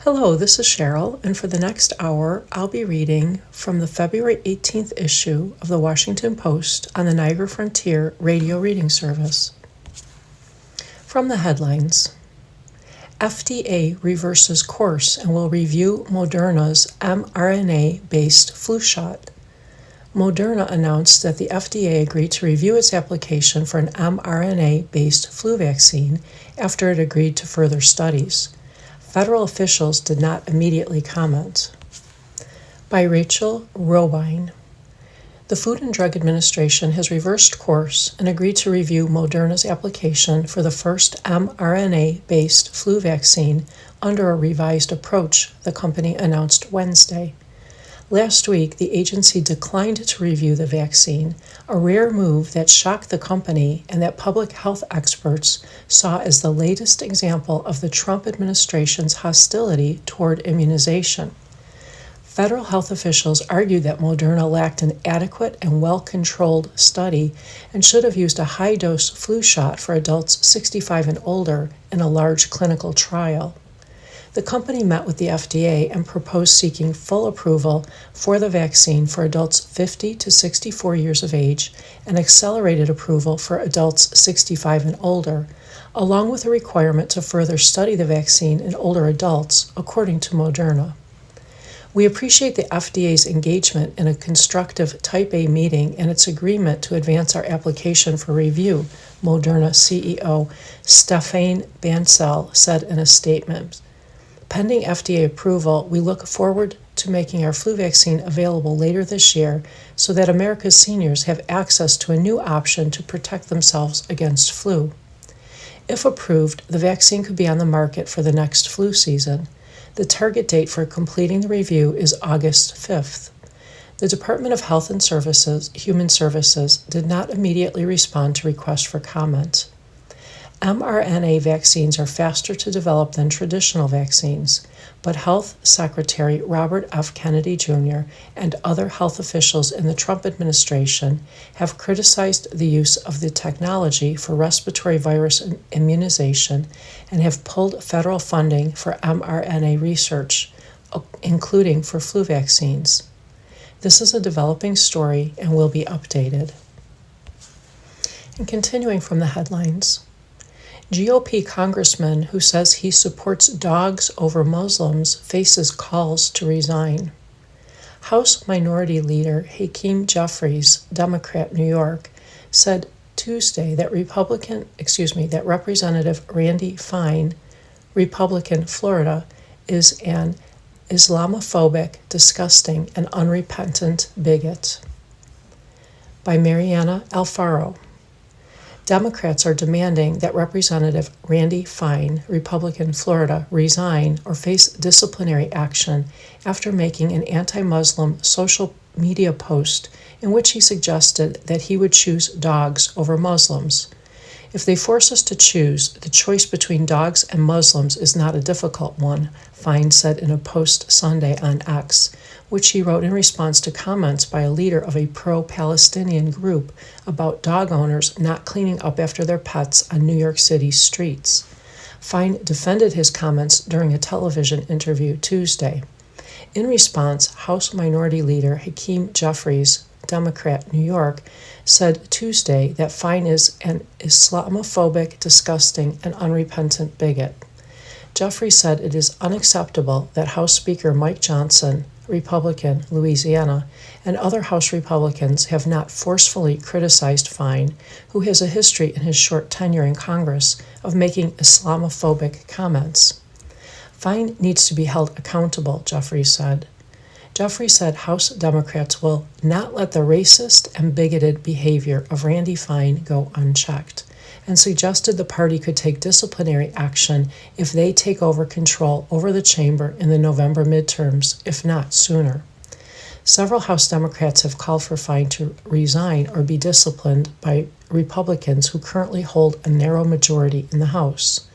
Hello, this is Cheryl, and for the next hour, I'll be reading from the February 18th issue of the Washington Post on the Niagara Frontier Radio Reading Service. From the headlines, FDA reverses course and will review Moderna's mRNA-based flu shot. Moderna announced that the FDA agreed to review its application for an mRNA-based flu vaccine after it agreed to further studies. Federal officials did not immediately comment. By Rachel Robine. The Food and Drug Administration has reversed course and agreed to review Moderna's application for the first mRNA-based flu vaccine under a revised approach, the company announced Wednesday. Last week, the agency declined to review the vaccine, a rare move that shocked the company and that public health experts saw as the latest example of the Trump administration's hostility toward immunization. Federal health officials argued that Moderna lacked an adequate and well-controlled study and should have used a high-dose flu shot for adults 65 and older in a large clinical trial. The company met with the FDA and proposed seeking full approval for the vaccine for adults 50 to 64 years of age and accelerated approval for adults 65 and older, along with a requirement to further study the vaccine in older adults, according to Moderna. We appreciate the FDA's engagement in a constructive Type A meeting and its agreement to advance our application for review, Moderna CEO Stéphane Bancel said in a statement. Pending FDA approval, we look forward to making our flu vaccine available later this year so that America's seniors have access to a new option to protect themselves against flu. If approved, the vaccine could be on the market for the next flu season. The target date for completing the review is August 5th. The Department of Health and Human Services did not immediately respond to requests for comment. mRNA vaccines are faster to develop than traditional vaccines, but Health Secretary Robert F. Kennedy Jr. and other health officials in the Trump administration have criticized the use of the technology for respiratory virus immunization and have pulled federal funding for mRNA research, including for flu vaccines. This is a developing story and will be updated. And continuing from the headlines, GOP congressman who says he supports dogs over Muslims faces calls to resign. House Minority Leader Hakeem Jeffries, Democrat, New York, said Tuesday that Representative Randy Fine, Republican, Florida, is an Islamophobic, disgusting, and unrepentant bigot. By Mariana Alfaro. Democrats are demanding that Representative Randy Fine, Republican, Florida, resign or face disciplinary action after making an anti-Muslim social media post in which he suggested that he would choose dogs over Muslims. If they force us to choose, the choice between dogs and Muslims is not a difficult one, Fine said in a post Sunday on X, which he wrote in response to comments by a leader of a pro-Palestinian group about dog owners not cleaning up after their pets on New York City's streets. Fine defended his comments during a television interview Tuesday. In response, House Minority Leader Hakeem Jeffries, Democrat, New York, said Tuesday that Fine is an Islamophobic, disgusting, and unrepentant bigot. Jeffries said it is unacceptable that House Speaker Mike Johnson, Republican, Louisiana, and other House Republicans have not forcefully criticized Fine, who has a history in his short tenure in Congress of making Islamophobic comments. Fine needs to be held accountable, Jeffries said. Jeffries said House Democrats will not let the racist and bigoted behavior of Randy Fine go unchecked, and suggested the party could take disciplinary action if they take over control over the chamber in the November midterms, if not sooner. Several House Democrats have called for Fine to resign or be disciplined by Republicans who currently hold a narrow majority in the House.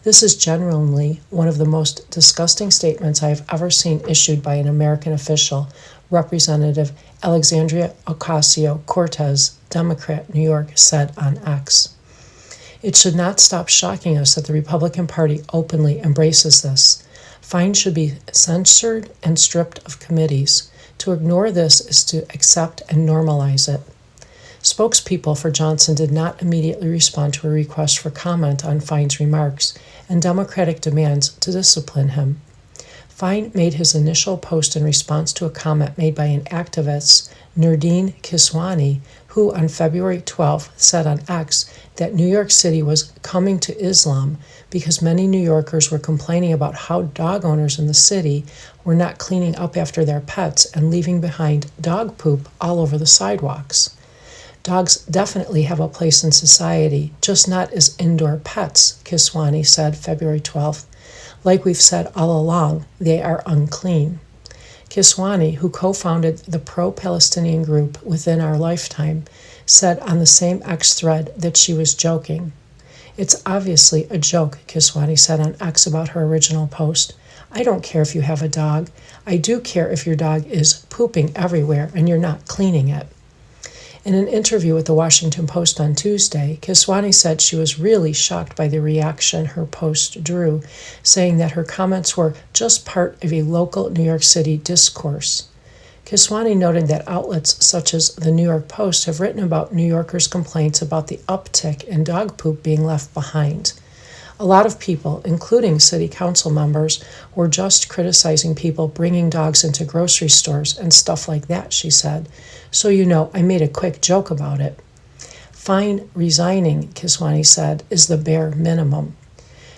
This is genuinely one of the most disgusting statements I have ever seen issued by an American official, Representative Alexandria Ocasio-Cortez, Democrat, New York, said on X. It should not stop shocking us that the Republican Party openly embraces this. Fines should be censored and stripped of committees. To ignore this is to accept and normalize it. Spokespeople for Johnson did not immediately respond to a request for comment on Fine's remarks and Democratic demands to discipline him. Fine made his initial post in response to a comment made by an activist, Nurdin Kiswani, who on February 12th said on X that New York City was coming to Islam because many New Yorkers were complaining about how dog owners in the city were not cleaning up after their pets and leaving behind dog poop all over the sidewalks. Dogs definitely have a place in society, just not as indoor pets, Kiswani said February 12th. Like we've said all along, they are unclean. Kiswani, who co-founded the pro-Palestinian group Within Our Lifetime, said on the same X thread that she was joking. It's obviously a joke, Kiswani said on X about her original post. I don't care if you have a dog. I do care if your dog is pooping everywhere and you're not cleaning it. In an interview with the Washington Post on Tuesday, Kiswani said she was really shocked by the reaction her post drew, saying that her comments were just part of a local New York City discourse. Kiswani noted that outlets such as the New York Post have written about New Yorkers' complaints about the uptick in dog poop being left behind. A lot of people, including city council members, were just criticizing people bringing dogs into grocery stores and stuff like that, she said. So I made a quick joke about it. Fine resigning, Kiswani said, is the bare minimum.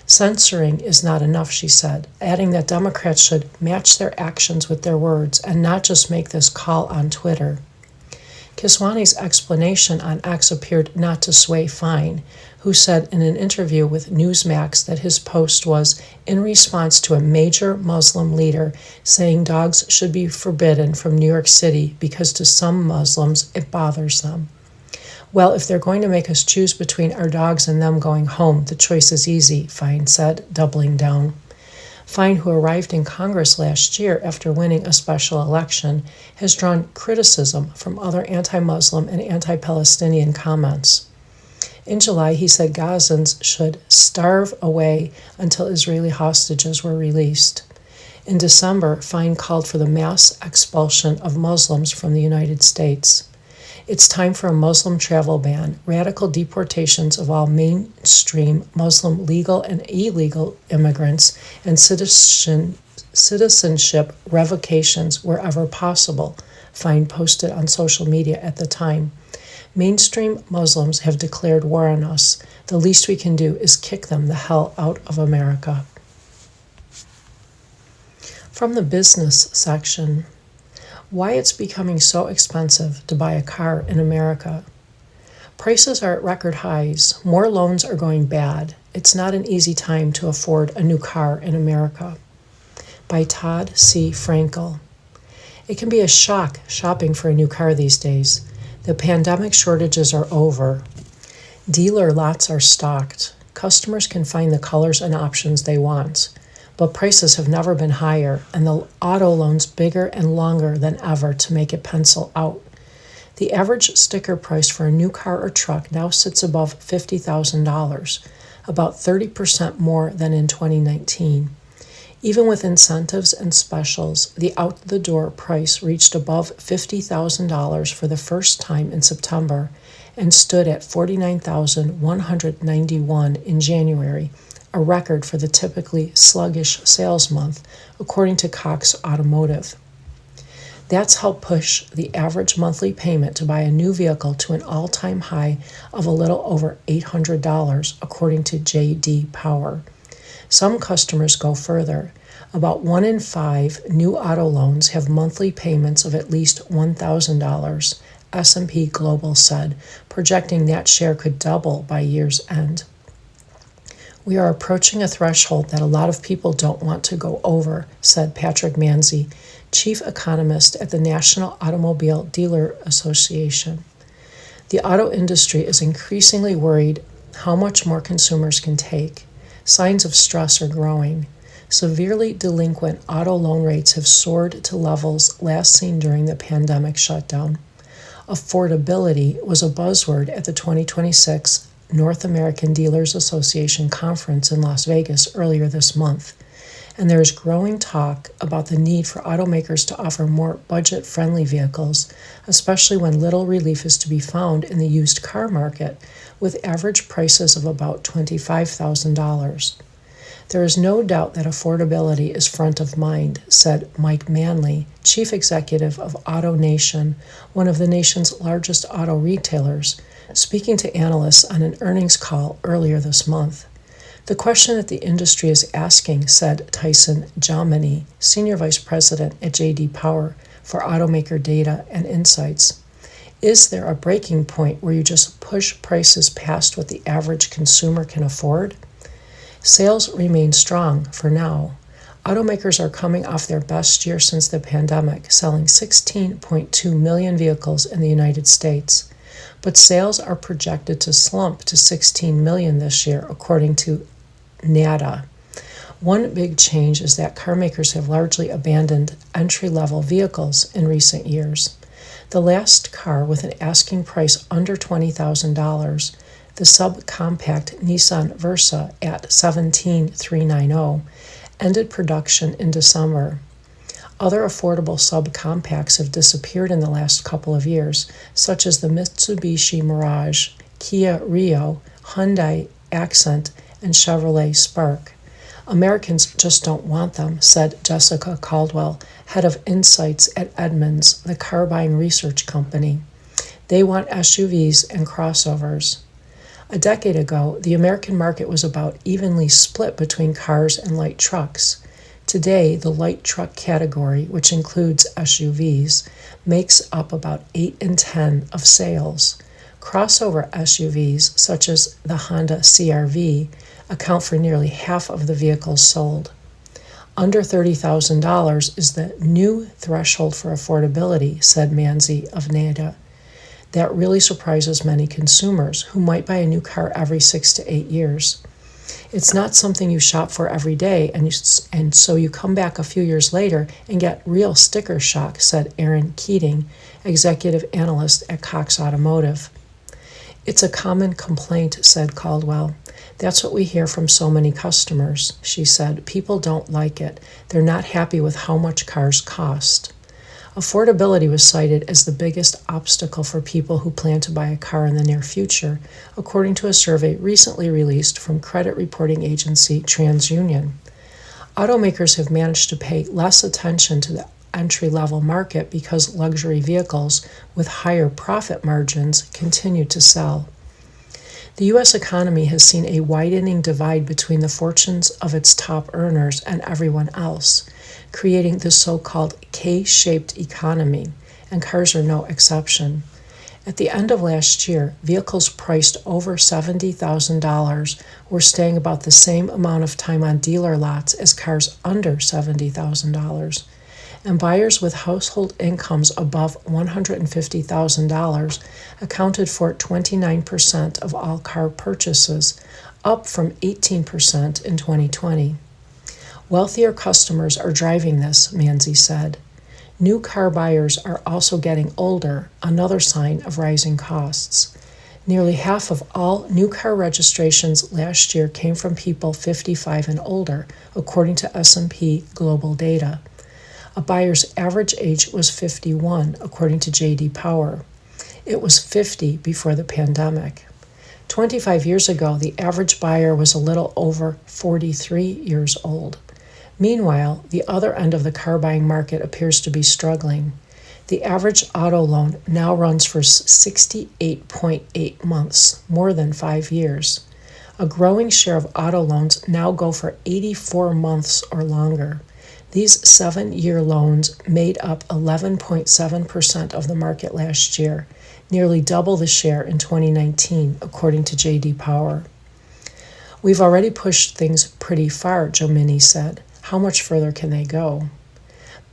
Censoring is not enough, she said, adding that Democrats should match their actions with their words and not just make this call on Twitter. Kiswani's explanation on X appeared not to sway Fine, who said in an interview with Newsmax that his post was in response to a major Muslim leader saying dogs should be forbidden from New York City because to some Muslims it bothers them. Well, if they're going to make us choose between our dogs and them going home, the choice is easy, Fine said, doubling down. Fine, who arrived in Congress last year after winning a special election, has drawn criticism from other anti-Muslim and anti-Palestinian comments. In July, he said Gazans should starve away until Israeli hostages were released. In December, Fine called for the mass expulsion of Muslims from the United States. It's time for a Muslim travel ban, radical deportations of all mainstream Muslim legal and illegal immigrants, and citizenship revocations wherever possible, Fine posted on social media at the time. Mainstream Muslims have declared war on us. The least we can do is kick them the hell out of America. From the business section, why it's becoming so expensive to buy a car in America. Prices are at record highs. More loans are going bad. It's not an easy time to afford a new car in America. By Todd C. Frankel. It can be a shock shopping for a new car these days. The pandemic shortages are over. Dealer lots are stocked. Customers can find the colors and options they want. But prices have never been higher, and the auto loans bigger and longer than ever to make it pencil out. The average sticker price for a new car or truck now sits above $50,000, about 30% more than in 2019. Even with incentives and specials, the out-the-door price reached above $50,000 for the first time in September and stood at $49,191 in January, a record for the typically sluggish sales month, according to Cox Automotive. That's helped push the average monthly payment to buy a new vehicle to an all-time high of a little over $800, according to J.D. Power. Some customers go further. About 1 in 5 new auto loans have monthly payments of at least $1,000, S&P Global said, projecting that share could double by year's end. We are approaching a threshold that a lot of people don't want to go over, said Patrick Manzi, chief economist at the National Automobile Dealer Association. The auto industry is increasingly worried how much more consumers can take. Signs of stress are growing. Severely delinquent auto loan rates have soared to levels last seen during the pandemic shutdown. Affordability was a buzzword at the 2026 North American Dealers Association conference in Las Vegas earlier this month. and there is growing talk about the need for automakers to offer more budget-friendly vehicles, especially when little relief is to be found in the used car market, with average prices of about $25,000. There is no doubt that affordability is front of mind, said Mike Manley, chief executive of AutoNation, one of the nation's largest auto retailers, speaking to analysts on an earnings call earlier this month. The question that the industry is asking, said Tyson Jomini, senior vice president at J.D. Power for automaker data and insights, is there a breaking point where you just push prices past what the average consumer can afford? Sales remain strong for now. Automakers are coming off their best year since the pandemic, selling 16.2 million vehicles in the United States. But sales are projected to slump to 16 million this year, according to NADA. One big change is that car makers have largely abandoned entry-level vehicles in recent years. The last car with an asking price under $20,000, the subcompact Nissan Versa at 17,390, ended production in December. Other affordable subcompacts have disappeared in the last couple of years, such as the Mitsubishi Mirage, Kia Rio, Hyundai Accent, and Chevrolet Spark. Americans just don't want them, said Jessica Caldwell, head of insights at Edmunds, the car buying research company. They want SUVs and crossovers. A decade ago, the American market was about evenly split between cars and light trucks. Today, the light truck category, which includes SUVs, makes up about 8 in 10 of sales. Crossover SUVs, such as the Honda CR-V, account for nearly half of the vehicles sold. Under $30,000 is the new threshold for affordability, said Manzi of NADA. That really surprises many consumers who might buy a new car every 6 to 8 years. It's not something you shop for every day, and so you come back a few years later and get real sticker shock, said Aaron Keating, executive analyst at Cox Automotive. It's a common complaint, said Caldwell. That's what we hear from so many customers, she said. People don't like it. They're not happy with how much cars cost. Affordability was cited as the biggest obstacle for people who plan to buy a car in the near future, according to a survey recently released from credit reporting agency TransUnion. Automakers have managed to pay less attention to the entry-level market because luxury vehicles with higher profit margins continue to sell. The U.S. economy has seen a widening divide between the fortunes of its top earners and everyone else, creating the so-called K-shaped economy, and cars are no exception. At the end of last year, vehicles priced over $70,000 were staying about the same amount of time on dealer lots as cars under $70,000, and buyers with household incomes above $150,000 accounted for 29% of all car purchases, up from 18% in 2020. Wealthier customers are driving this, Manzi said. New car buyers are also getting older, another sign of rising costs. Nearly half of all new car registrations last year came from people 55 and older, according to S&P Global data. A buyer's average age was 51, according to J.D. Power. It was 50 before the pandemic. 25 years ago, the average buyer was a little over 43 years old. Meanwhile, the other end of the car buying market appears to be struggling. The average auto loan now runs for 68.8 months, more than 5 years. A growing share of auto loans now go for 84 months or longer. These 7-year loans made up 11.7% of the market last year, nearly double the share in 2019, according to J.D. Power. We've already pushed things pretty far, Jomini said. How much further can they go?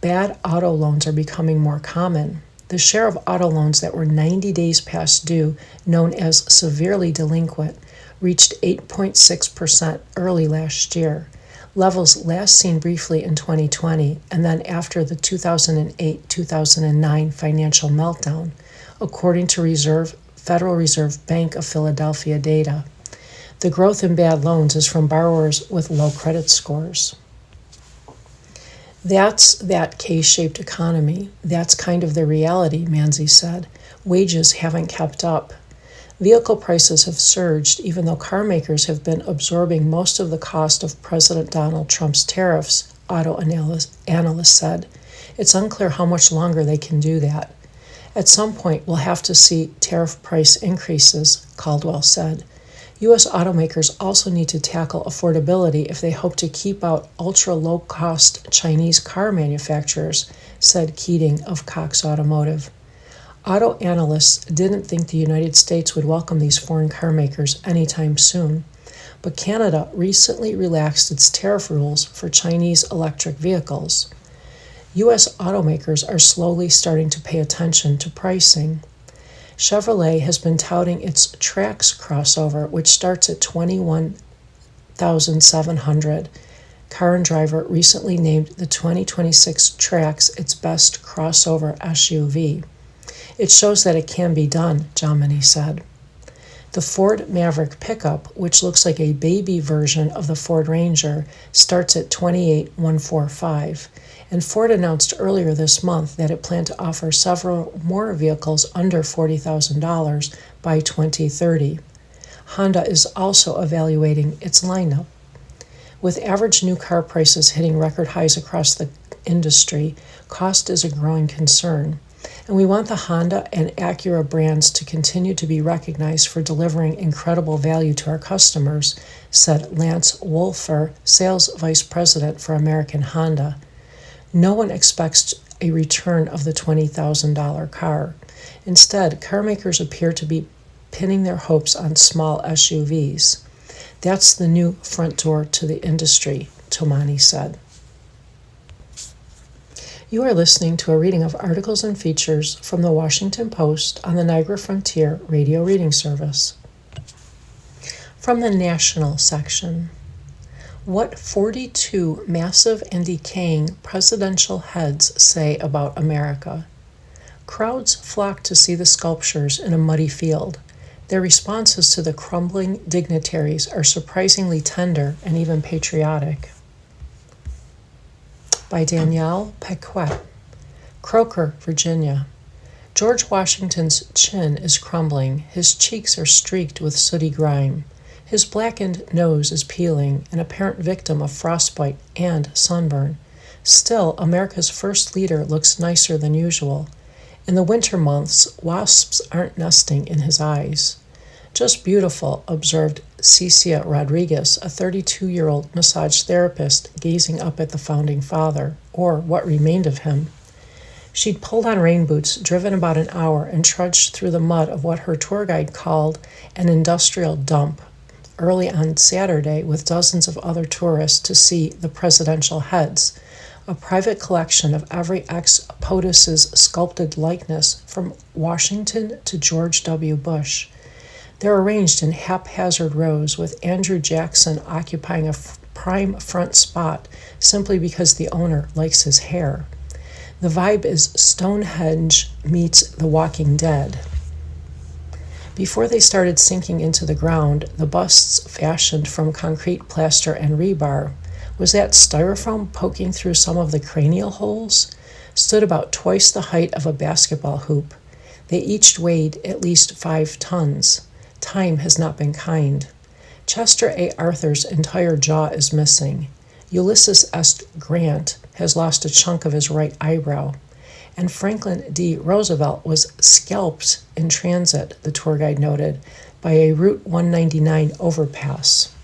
Bad auto loans are becoming more common. The share of auto loans that were 90 days past due, known as severely delinquent, reached 8.6% early last year, levels last seen briefly in 2020 and then after the 2008-2009 financial meltdown, according to Federal Reserve Bank of Philadelphia data. The growth in bad loans is from borrowers with low credit scores. That's that K-shaped economy. That's kind of the reality, Manzi said. Wages haven't kept up. Vehicle prices have surged, even though car makers have been absorbing most of the cost of President Donald Trump's tariffs, auto analysts said. It's unclear how much longer they can do that. At some point, we'll have to see tariff price increases, Caldwell said. U.S. automakers also need to tackle affordability if they hope to keep out ultra-low-cost Chinese car manufacturers, said Keating of Cox Automotive. Auto analysts didn't think the United States would welcome these foreign car makers anytime soon, but Canada recently relaxed its tariff rules for Chinese electric vehicles. U.S. automakers are slowly starting to pay attention to pricing. Chevrolet has been touting its Trax crossover, which starts at $21,700. Car and Driver recently named the 2026 Trax its best crossover SUV. It shows that it can be done, Jomini said. The Ford Maverick pickup, which looks like a baby version of the Ford Ranger, starts at $28,145. And Ford announced earlier this month that it planned to offer several more vehicles under $40,000 by 2030. Honda is also evaluating its lineup. With average new car prices hitting record highs across the industry, cost is a growing concern. And we want the Honda and Acura brands to continue to be recognized for delivering incredible value to our customers, said Lance Wolfer, sales vice president for American Honda. No one expects a return of the $20,000 car. Instead, car makers appear to be pinning their hopes on small SUVs. That's the new front door to the industry, Tomani said. You are listening to a reading of articles and features from the Washington Post on the Niagara Frontier Radio Reading Service. From the National section. What 42 massive and decaying presidential heads say about America. Crowds flock to see the sculptures in a muddy field. Their responses to the crumbling dignitaries are surprisingly tender and even patriotic. By Danielle Paquette. Croker, Virginia. George Washington's chin is crumbling. His cheeks are streaked with sooty grime. His blackened nose is peeling, an apparent victim of frostbite and sunburn. Still, America's first leader looks nicer than usual. In the winter months, wasps aren't nesting in his eyes. Just beautiful, observed Cecia Rodriguez, a 32-year-old massage therapist gazing up at the founding father, or what remained of him. She'd pulled on rain boots, driven about an hour, and trudged through the mud of what her tour guide called an industrial dump early on Saturday with dozens of other tourists to see the presidential heads, a private collection of every ex-POTUS's sculpted likeness from Washington to George W. Bush. They're arranged in haphazard rows, with Andrew Jackson occupying a prime front spot simply because the owner likes his hair. The vibe is Stonehenge meets The Walking Dead. Before they started sinking into the ground, the busts fashioned from concrete, plaster, and rebar, was that styrofoam poking through some of the cranial holes, stood about twice the height of a basketball hoop. They each weighed at least 5 tons. Time has not been kind. Chester A. Arthur's entire jaw is missing. Ulysses S. Grant has lost a chunk of his right eyebrow. And Franklin D. Roosevelt was scalped in transit, the tour guide noted, by a Route 199 overpass.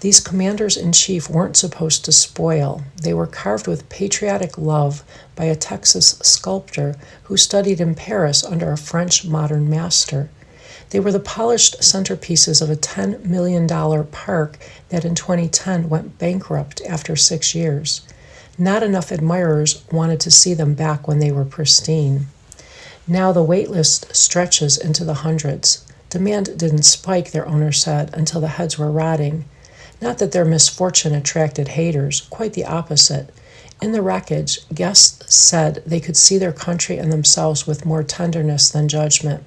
These commanders-in-chief weren't supposed to spoil. They were carved with patriotic love by a Texas sculptor who studied in Paris under a French modern master. They were the polished centerpieces of a $10 million park that in 2010 went bankrupt after 6 years. Not enough admirers wanted to see them back when they were pristine. Now the wait list stretches into the hundreds. Demand didn't spike, their owner said, until the heads were rotting. Not that their misfortune attracted haters, quite the opposite. In the wreckage, guests said they could see their country and themselves with more tenderness than judgment.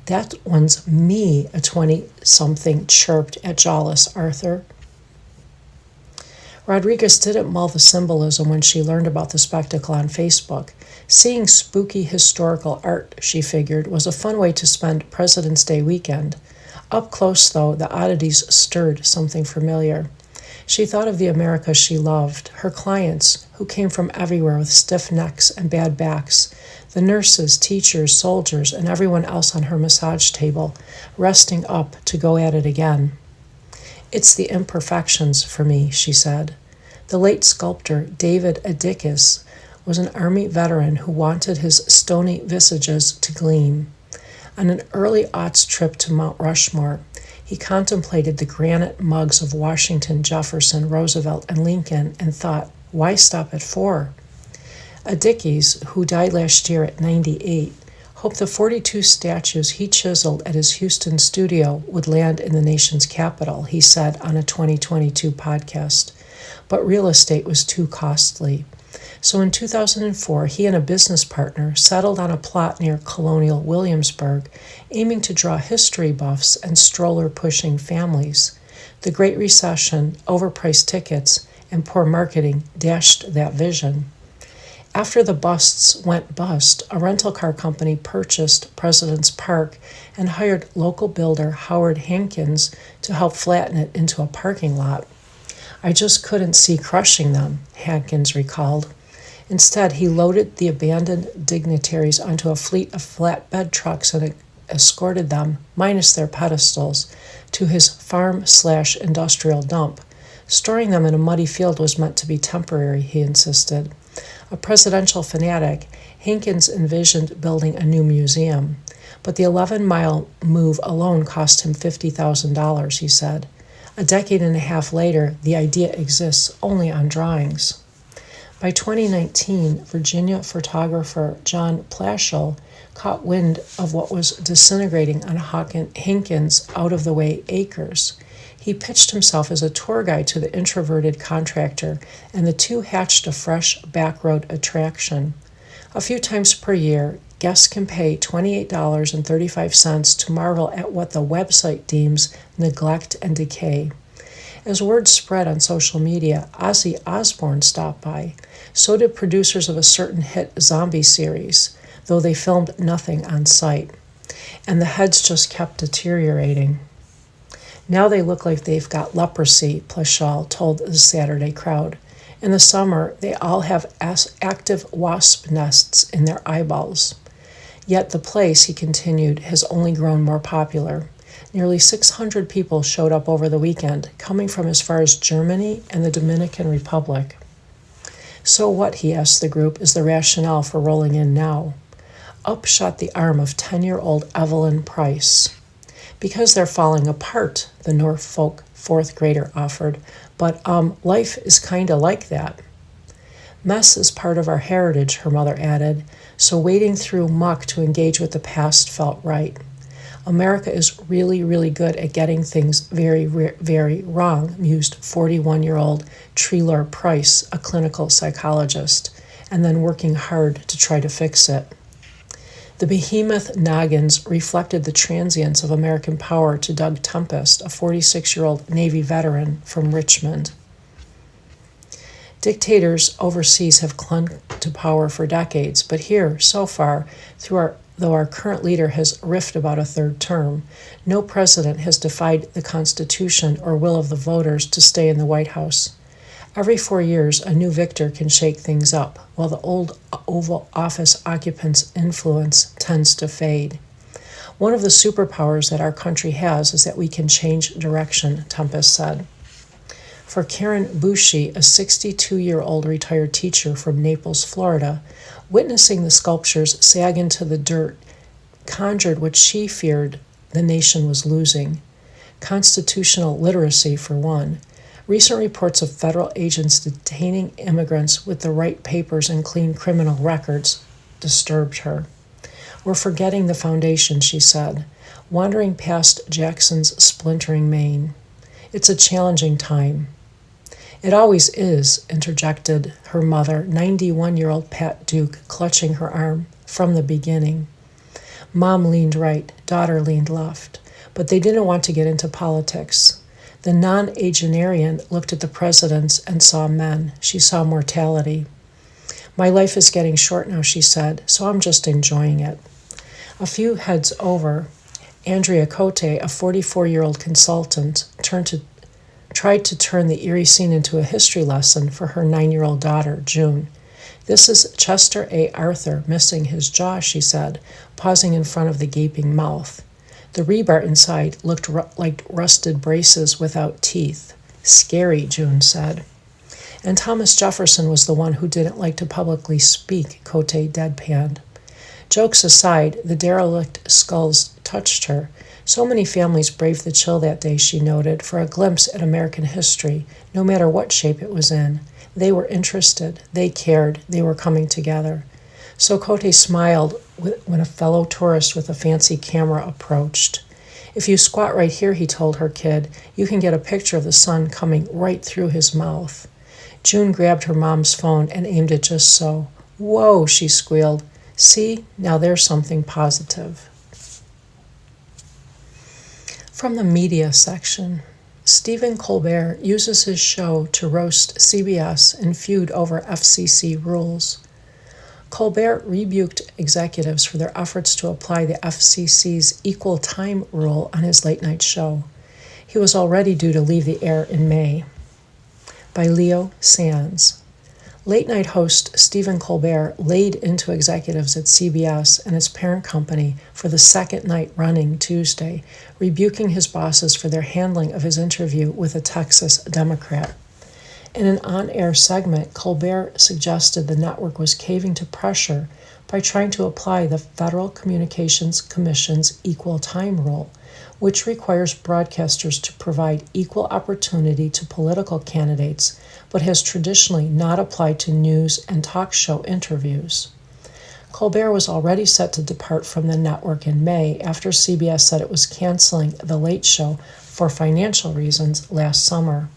That one's me, a 20-something chirped at jawless Arthur. Rodriguez didn't mull the symbolism when she learned about the spectacle on Facebook. Seeing spooky historical art, she figured, was a fun way to spend President's Day weekend. Up close, though, the oddities stirred something familiar. She thought of the America she loved, her clients, who came from everywhere with stiff necks and bad backs, the nurses, teachers, soldiers, and everyone else on her massage table, resting up to go at it again. "It's the imperfections for me," she said. The late sculptor David Adikis was an Army veteran who wanted his stony visages to gleam. On an early aughts trip to Mount Rushmore, he contemplated the granite mugs of Washington, Jefferson, Roosevelt, and Lincoln and thought, why stop at 4? Adikis, who died last year at 98, hoped the 42 statues he chiseled at his Houston studio would land in the nation's capital, he said on a 2022 podcast. But real estate was too costly. So in 2004, he and a business partner settled on a plot near Colonial Williamsburg, aiming to draw history buffs and stroller-pushing families. The Great Recession, overpriced tickets, and poor marketing dashed that vision. After the busts went bust, a rental car company purchased President's Park and hired local builder Howard Hankins to help flatten it into a parking lot. "I just couldn't see crushing them," Hankins recalled. Instead, he loaded the abandoned dignitaries onto a fleet of flatbed trucks and escorted them, minus their pedestals, to his farm/industrial dump. Storing them in a muddy field was meant to be temporary, he insisted. A presidential fanatic, Hankins envisioned building a new museum. But the 11-mile move alone cost him $50,000, he said. A decade and a half later, the idea exists only on drawings. By 2019, Virginia photographer John Plaschel caught wind of what was disintegrating on Hankins' out-of-the-way acres. He pitched himself as a tour guide to the introverted contractor, and the two hatched a fresh backroad attraction. A few times per year, guests can pay $28.35 to marvel at what the website deems neglect and decay. As word spread on social media, Ozzy Osbourne stopped by. So did producers of a certain hit zombie series, though they filmed nothing on site. And the heads just kept deteriorating. "Now they look like they've got leprosy," Plaschel told the Saturday crowd. "In the summer, they all have active wasp nests in their eyeballs." Yet the place, he continued, has only grown more popular. Nearly 600 people showed up over the weekend, coming from as far as Germany and the Dominican Republic. "So what," he asked the group, "is the rationale for rolling in now?" Up shot the arm of 10-year-old Evelyn Price. "Because they're falling apart," the Norfolk fourth grader offered. "But, life is kinda like that." "Mess is part of our heritage," her mother added, so wading through muck to engage with the past felt right. "America is really, really good at getting things very, very wrong," mused 41-year-old Treelor Price, a clinical psychologist, and then working hard to try to fix it. The behemoth noggins reflected the transience of American power to Doug Tempest, a 46-year-old Navy veteran from Richmond. Dictators overseas have clung to power for decades, but here, so far, though our current leader has riffed about a third term, no president has defied the Constitution or will of the voters to stay in the White House. Every 4 years, a new victor can shake things up, while the old Oval Office occupant's influence tends to fade. "One of the superpowers that our country has is that we can change direction," Tempest said. For Karen Bushi, a 62-year-old retired teacher from Naples, Florida, witnessing the sculptures sag into the dirt conjured what she feared the nation was losing. Constitutional literacy, for one. Recent reports of federal agents detaining immigrants with the right papers and clean criminal records disturbed her. "We're forgetting the foundation," she said, wandering past Jackson's splintering mane. "It's a challenging time." "It always is," interjected her mother, 91-year-old Pat Duke, clutching her arm, "from the beginning." Mom leaned right, daughter leaned left, but they didn't want to get into politics. The non-agenarian looked at the presidents and saw men. She saw mortality. "My life is getting short now," she said, "so I'm just enjoying it." A few heads over, Andrea Cote, a 44-year-old consultant, tried to turn the eerie scene into a history lesson for her 9-year-old daughter, June. "This is Chester A. Arthur missing his jaw," she said, pausing in front of the gaping mouth. The rebar inside looked like rusted braces without teeth. "Scary," June said. "And Thomas Jefferson was the one who didn't like to publicly speak," Cote deadpanned. Jokes aside, the derelict skulls touched her. So many families braved the chill that day, she noted, for a glimpse at American history, no matter what shape it was in. They were interested. They cared. They were coming together. So Cote smiled when a fellow tourist with a fancy camera approached. "If you squat right here," he told her kid, "you can get a picture of the sun coming right through his mouth." June grabbed her mom's phone and aimed it just so. "Whoa," she squealed. "See, now there's something positive." From the media section, Stephen Colbert uses his show to roast CBS and feud over FCC rules. Colbert rebuked executives for their efforts to apply the FCC's equal time rule on his late-night show. He was already due to leave the air in May. By Leo Sands. Late-night host Stephen Colbert laid into executives at CBS and its parent company for the second night running Tuesday, rebuking his bosses for their handling of his interview with a Texas Democrat. In an on-air segment, Colbert suggested the network was caving to pressure by trying to apply the Federal Communications Commission's equal time rule, which requires broadcasters to provide equal opportunity to political candidates, but has traditionally not applied to news and talk show interviews. Colbert was already set to depart from the network in May after CBS said it was canceling The Late Show for financial reasons last summer.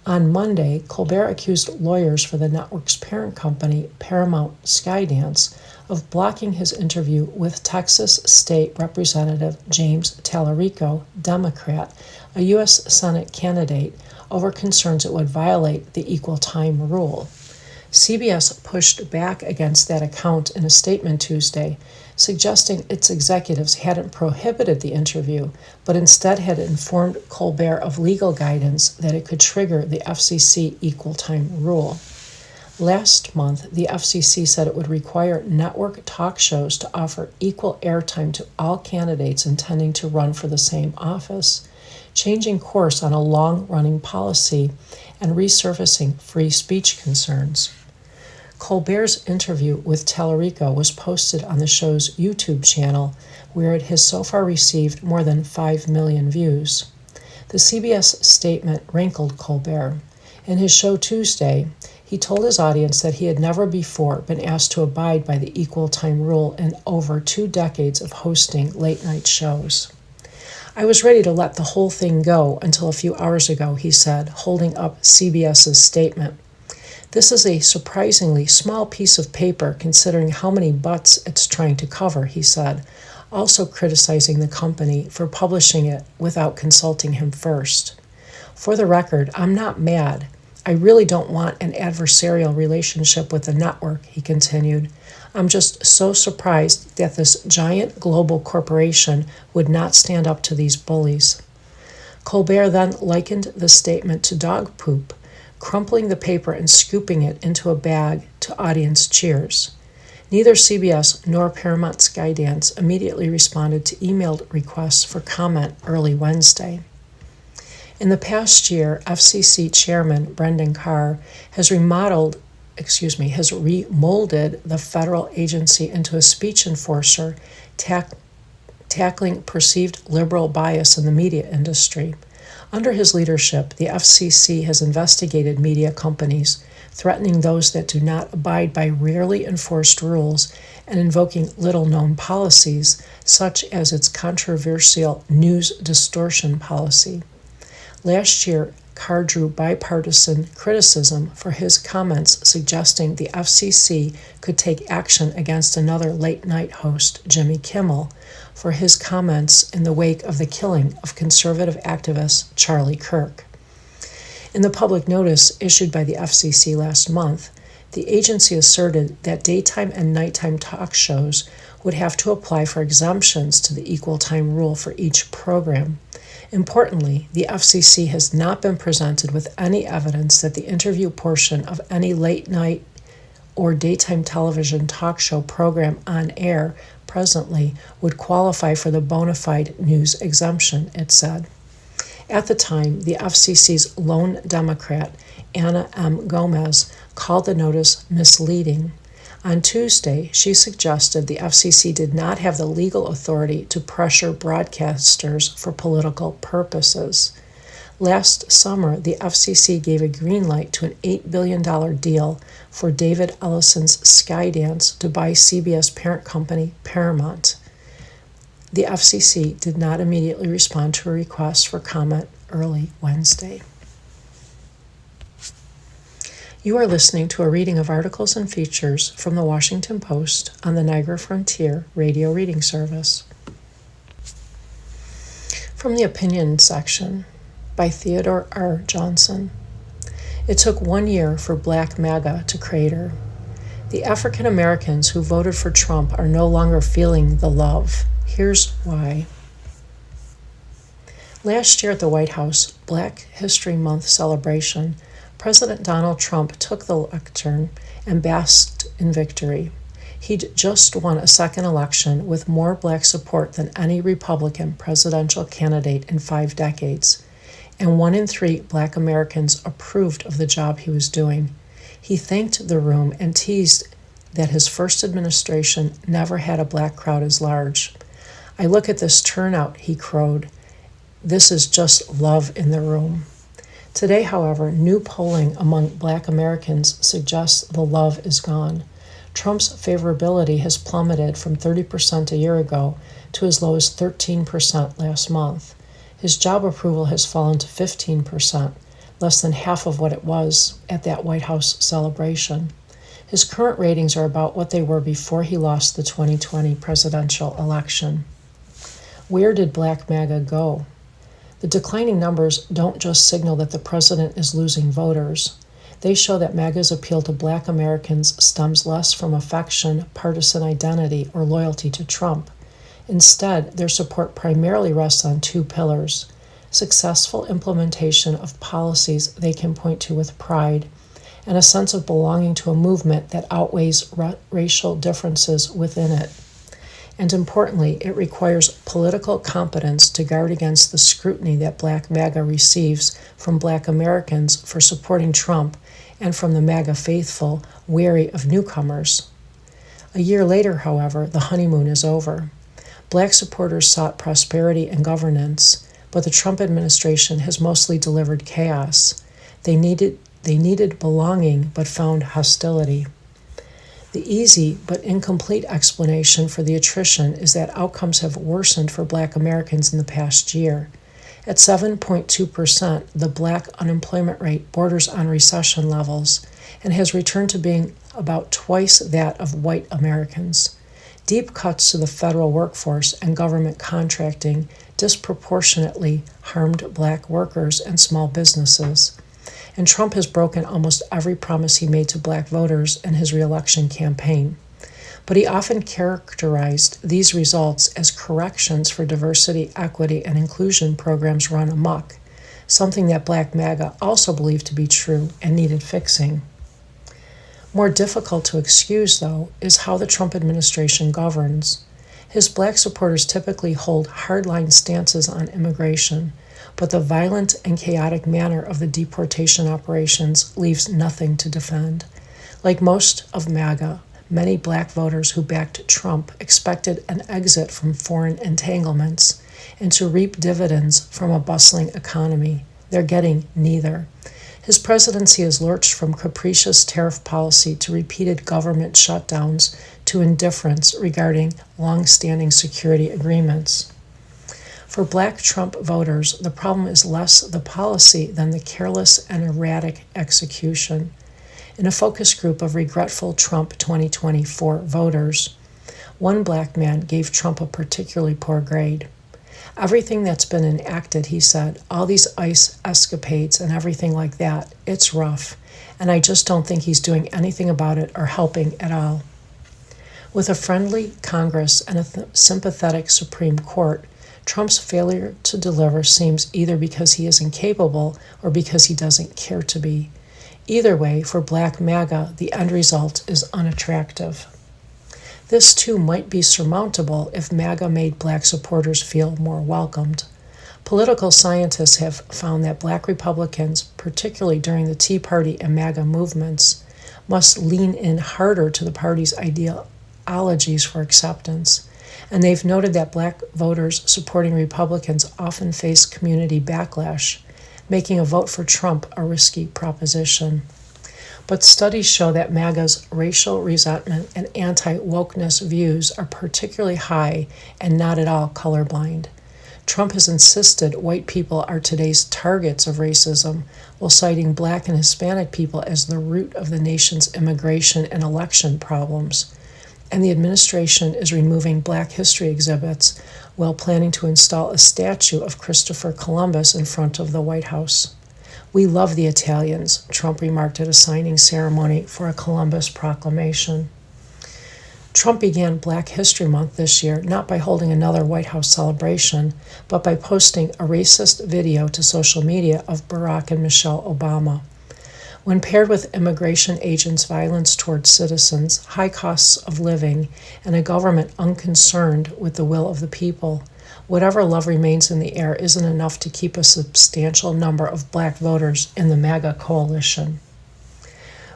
On Monday, Colbert accused lawyers for the network's parent company, Paramount Skydance, of blocking his interview with Texas State Representative James Tallarico, Democrat, a U.S. Senate candidate, over concerns it would violate the equal time rule. CBS pushed back against that account in a statement Tuesday, suggesting its executives hadn't prohibited the interview, but instead had informed Colbert of legal guidance that it could trigger the FCC equal time rule. Last month, the FCC said it would require network talk shows to offer equal airtime to all candidates intending to run for the same office, changing course on a long-running policy and resurfacing free speech concerns. Colbert's interview with Tallarico was posted on the show's YouTube channel, where it has so far received more than 5 million views. The CBS statement rankled Colbert. In his show Tuesday, he told his audience that he had never before been asked to abide by the equal time rule in over 2 decades of hosting late-night shows. "I was ready to let the whole thing go until a few hours ago," he said, holding up CBS's statement. "This is a surprisingly small piece of paper considering how many butts it's trying to cover," he said, also criticizing the company for publishing it without consulting him first. "For the record, I'm not mad. I really don't want an adversarial relationship with the network," he continued. "I'm just so surprised that this giant global corporation would not stand up to these bullies." Colbert then likened the statement to dog poop, crumpling the paper and scooping it into a bag to audience cheers. Neither CBS nor Paramount Skydance immediately responded to emailed requests for comment early Wednesday. In the past year, FCC Chairman Brendan Carr has remolded the federal agency into a speech enforcer, tackling perceived liberal bias in the media industry. Under his leadership, the FCC has investigated media companies, threatening those that do not abide by rarely enforced rules and invoking little-known policies, such as its controversial news distortion policy. Last year, Carr drew bipartisan criticism for his comments suggesting the FCC could take action against another late-night host, Jimmy Kimmel, for his comments in the wake of the killing of conservative activist Charlie Kirk. In the public notice issued by the FCC last month, the agency asserted that daytime and nighttime talk shows would have to apply for exemptions to the equal time rule for each program. Importantly, the FCC has not been presented with any evidence that the interview portion of any late-night or daytime television talk show program on air presently would qualify for the bona fide news exemption, it said. At the time, the FCC's lone Democrat, Anna M. Gomez, called the notice misleading. On Tuesday, she suggested the FCC did not have the legal authority to pressure broadcasters for political purposes. Last summer, the FCC gave a green light to an $8 billion deal for David Ellison's Skydance to buy CBS parent company Paramount. The FCC did not immediately respond to a request for comment early Wednesday. You are listening to a reading of articles and features from the Washington Post on the Niagara Frontier Radio Reading Service. From the Opinion section by Theodore R. Johnson. It took 1 year for Black MAGA to crater. The African Americans who voted for Trump are no longer feeling the love. Here's why. Last year at the White House Black History Month celebration, President Donald Trump took the lectern and basked in victory. He'd just won a second election with more black support than any Republican presidential candidate in 5 decades, and 1 in 3 Black Americans approved of the job he was doing. He thanked the room and teased that his first administration never had a black crowd as large. "I look at this turnout," he crowed. "This is just love in the room." Today, however, new polling among Black Americans suggests the love is gone. Trump's favorability has plummeted from 30% a year ago to as low as 13% last month. His job approval has fallen to 15%, less than half of what it was at that White House celebration. His current ratings are about what they were before he lost the 2020 presidential election. Where did Black MAGA go? The declining numbers don't just signal that the president is losing voters. They show that MAGA's appeal to Black Americans stems less from affection, partisan identity, or loyalty to Trump. Instead, their support primarily rests on 2 pillars: successful implementation of policies they can point to with pride, and a sense of belonging to a movement that outweighs racial differences within it. And importantly, it requires political competence to guard against the scrutiny that Black MAGA receives from Black Americans for supporting Trump and from the MAGA faithful, wary of newcomers. A year later, however, the honeymoon is over. Black supporters sought prosperity and governance, but the Trump administration has mostly delivered chaos. They needed belonging, but found hostility. The easy but incomplete explanation for the attrition is that outcomes have worsened for Black Americans in the past year. At 7.2%, the Black unemployment rate borders on recession levels and has returned to being about twice that of white Americans. Deep cuts to the federal workforce and government contracting disproportionately harmed Black workers and small businesses. And Trump has broken almost every promise he made to Black voters in his re-election campaign. But he often characterized these results as corrections for diversity, equity, and inclusion programs run amok, something that Black MAGA also believed to be true and needed fixing. More difficult to excuse, though, is how the Trump administration governs. His Black supporters typically hold hardline stances on immigration, but the violent and chaotic manner of the deportation operations leaves nothing to defend. Like most of MAGA, many Black voters who backed Trump expected an exit from foreign entanglements and to reap dividends from a bustling economy. They're getting neither. His presidency has lurched from capricious tariff policy to repeated government shutdowns to indifference regarding long-standing security agreements. For Black Trump voters, the problem is less the policy than the careless and erratic execution. In a focus group of regretful Trump 2024 voters, one Black man gave Trump a particularly poor grade. Everything that's been enacted, he said, all these ICE escapades and everything like that, it's rough, and I just don't think he's doing anything about it or helping at all. With a friendly Congress and a sympathetic Supreme Court, Trump's failure to deliver seems either because he is incapable or because he doesn't care to be. Either way, for Black MAGA, the end result is unattractive. This too might be surmountable if MAGA made Black supporters feel more welcomed. Political scientists have found that Black Republicans, particularly during the Tea Party and MAGA movements, must lean in harder to the party's ideologies for acceptance. And they've noted that Black voters supporting Republicans often face community backlash, making a vote for Trump a risky proposition. But studies show that MAGA's racial resentment and anti-wokeness views are particularly high and not at all colorblind. Trump has insisted white people are today's targets of racism, while citing Black and Hispanic people as the root of the nation's immigration and election problems. And the administration is removing Black history exhibits while planning to install a statue of Christopher Columbus in front of the White House. We love the Italians, Trump remarked at a signing ceremony for a Columbus proclamation. Trump began Black History Month this year not by holding another White House celebration, but by posting a racist video to social media of Barack and Michelle Obama. When paired with immigration agents' violence towards citizens, high costs of living, and a government unconcerned with the will of the people, whatever love remains in the air isn't enough to keep a substantial number of Black voters in the MAGA coalition.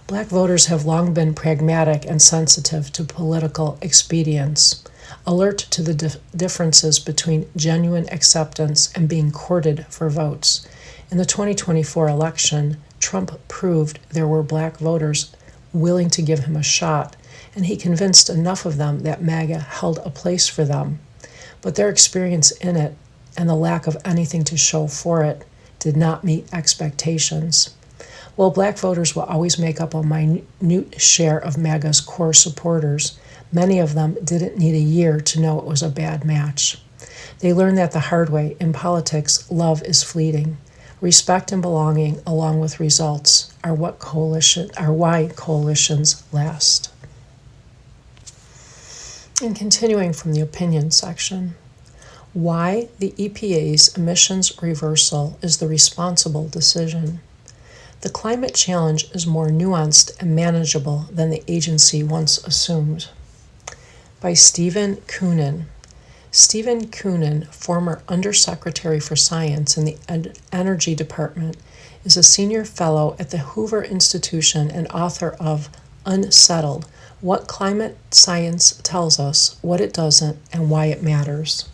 Black voters have long been pragmatic and sensitive to political expedience, alert to the differences between genuine acceptance and being courted for votes. In the 2024 election, Trump proved there were Black voters willing to give him a shot, and he convinced enough of them that MAGA held a place for them. But their experience in it, and the lack of anything to show for it, did not meet expectations. While Black voters will always make up a minute share of MAGA's core supporters, many of them didn't need a year to know it was a bad match. They learned that the hard way. In politics, love is fleeting. Respect and belonging, along with results, are why coalitions last. And continuing from the opinion section, why the EPA's emissions reversal is the responsible decision. The climate challenge is more nuanced and manageable than the agency once assumed. By Stephen Koonin. Stephen Koonin, former Undersecretary for Science in the Energy Department, is a senior fellow at the Hoover Institution and author of Unsettled: What Climate Science Tells Us, What It Doesn't, and Why It Matters.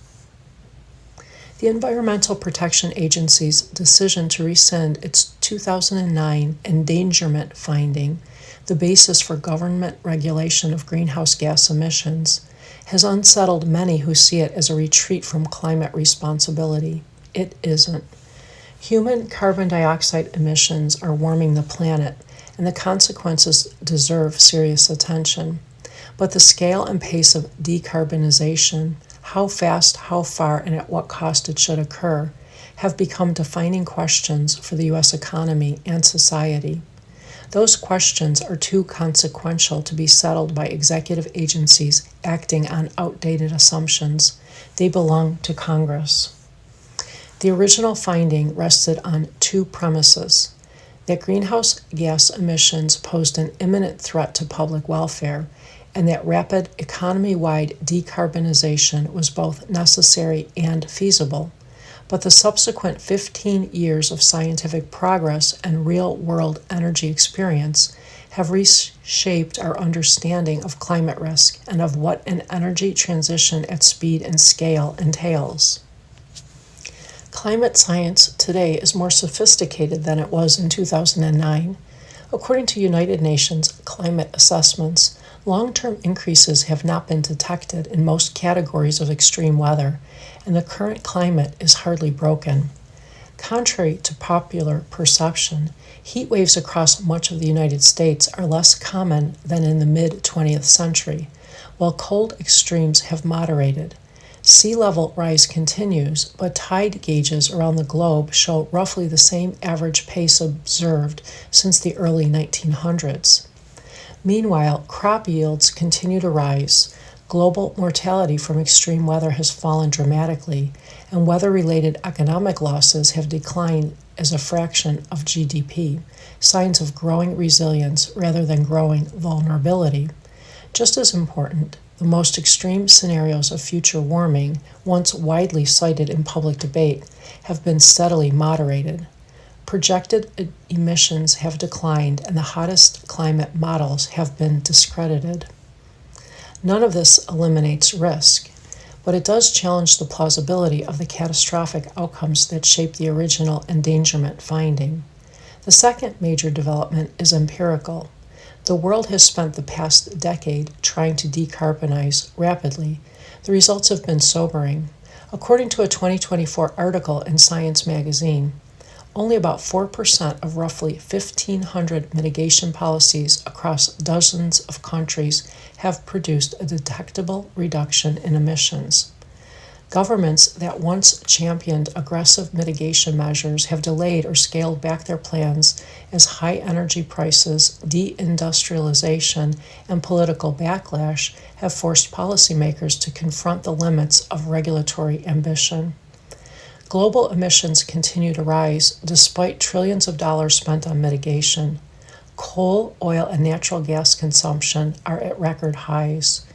The Environmental Protection Agency's decision to rescind its 2009 endangerment finding, the basis for government regulation of greenhouse gas emissions, has unsettled many who see it as a retreat from climate responsibility. It isn't. Human carbon dioxide emissions are warming the planet, and the consequences deserve serious attention. But the scale and pace of decarbonization, how fast, how far, and at what cost it should occur, have become defining questions for the U.S. economy and society. Those questions are too consequential to be settled by executive agencies acting on outdated assumptions. They belong to Congress. The original finding rested on two premises: that greenhouse gas emissions posed an imminent threat to public welfare, and that rapid economy-wide decarbonization was both necessary and feasible. But the subsequent 15 years of scientific progress and real-world energy experience have reshaped our understanding of climate risk and of what an energy transition at speed and scale entails. Climate science today is more sophisticated than it was in 2009. According to United Nations climate assessments, Long-term increases have not been detected in most categories of extreme weather, and the current climate is hardly broken. Contrary to popular perception, heat waves across much of the United States are less common than in the mid-20th century, while cold extremes have moderated. Sea level rise continues, but tide gauges around the globe show roughly the same average pace observed since the early 1900s. Meanwhile, crop yields continue to rise, global mortality from extreme weather has fallen dramatically, and weather-related economic losses have declined as a fraction of GDP, signs of growing resilience rather than growing vulnerability. Just as important, the most extreme scenarios of future warming, once widely cited in public debate, have been steadily moderated. Projected emissions have declined, and the hottest climate models have been discredited. None of this eliminates risk, but it does challenge the plausibility of the catastrophic outcomes that shaped the original endangerment finding. The second major development is empirical. The world has spent the past decade trying to decarbonize rapidly. The results have been sobering. According to a 2024 article in Science magazine, only about 4% of roughly 1,500 mitigation policies across dozens of countries have produced a detectable reduction in emissions. Governments that once championed aggressive mitigation measures have delayed or scaled back their plans as high energy prices, deindustrialization, and political backlash have forced policymakers to confront the limits of regulatory ambition. Global emissions continue to rise despite trillions of dollars spent on mitigation. Coal, oil, and natural gas consumption are at record highs.